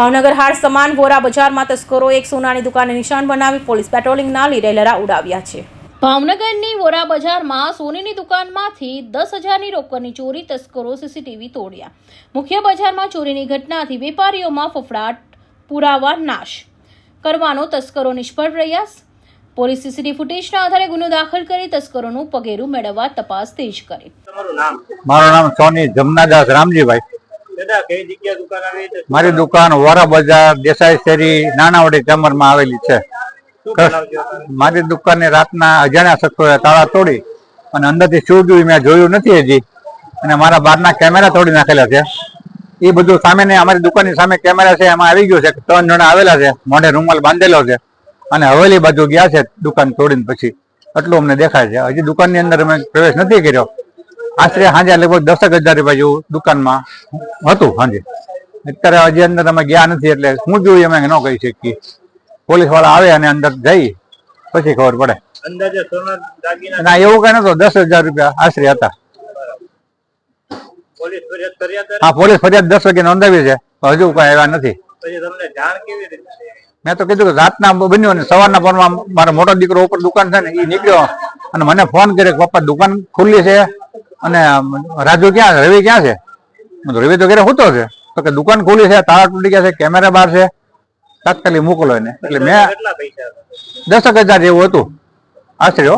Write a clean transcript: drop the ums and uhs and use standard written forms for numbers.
ભાવનગર હાટ સમાન વોરા બજારમાં તસ્કરોએ એક સોનાની દુકાનને નિશાન બનાવી પોલીસ પેટ્રોલિંગના લીરે લહેરા ઉડાવ્યા છે। ભાવનગરની વોરા બજારમાં સોનીની દુકાનમાંથી 10,000ની રોકડની ચોરી તસ્કરો સીસીટીવી તોડ્યા। મુખ્ય બજારમાં ચોરીની ઘટનાથી વેપારીઓમાં ફફડાટ, પુરાવા નાશ કરવાનો તસ્કરો નિષ્ફળ પ્રયાસ। પોલીસ સીસીટીવી ફૂટેજના આધારે ગુનો દાખલ કરી તસ્કરોનું પગેરું મેળવવા તપાસ તેજ કરી। મારું નામ સોની જમનાદાસ રામજીભાઈ। મારી દુકાન વોરા બજાર દેસાઈ શેરી નાનાવડી ચેમ્બરમાં આવેલી છે। મારી દુકાનની રાતના અજાણ્યા શખ્સોએ તાળા તોડી અને અંદરથી શું જોયું મેં જોયું નથી હજી, અને મારા બહારના કેમેરા તોડી નાખેલા છે। એ બધું સામે અમારી દુકાનની સામે કેમેરા છે, એમાં આવી ગયું છે કે 3 જણા આવેલા છે, મોઢે રૂમાલ બાંધેલો છે અને હવેલી બાજુ ગયા છે દુકાન તોડીને પછી, એટલું અમને દેખાય છે। હજી દુકાનની અંદર અમે પ્રવેશ નથી કર્યો। આશરે સાંજે લગભગ 10,000 રૂપિયા જેવું દુકાનમાં હતું સાંજે। અત્યારે હજી અંદર અમે ગયા નથી એટલે શું જોયું અમે ન કહી શકીએ। પોલીસ વાળા આવે અને અંદર જઈ પછી ખબર પડે। અંદાજે સોના દાગીના ના એવું કઈ નતું, 10,000 રૂપિયા આશરે હતા। પોલીસ ફરિયાદ કર્યા હતા? હા, પોલીસ ફરિયાદ 10 વાગે નોંધાવી છે, હજુ કઈ આવ્યા નથી। પછી તમને જાણ કેવી રીતે? મેં તો કીધું કે રાતના બન્યું ને સવારના પરમાં મારો મોટો દીકરો ઉપર દુકાન છે ને એ નીકળ્યો અને મને ફોન કર્યો કે પપ્પા દુકાન ખુલ્લી છે અને રાજુ ક્યાં છે, રવિ ક્યાં છે? રવિ તો ઘરે હોતો છે, તો કે દુકાન ખુલ્લી છે, તાળા તૂટી ગયા છે, કેમેરા બહાર છે, તાત્કાલિક મોકલો એને। એટલે મેં 10,000 જેવું હતું આશરે।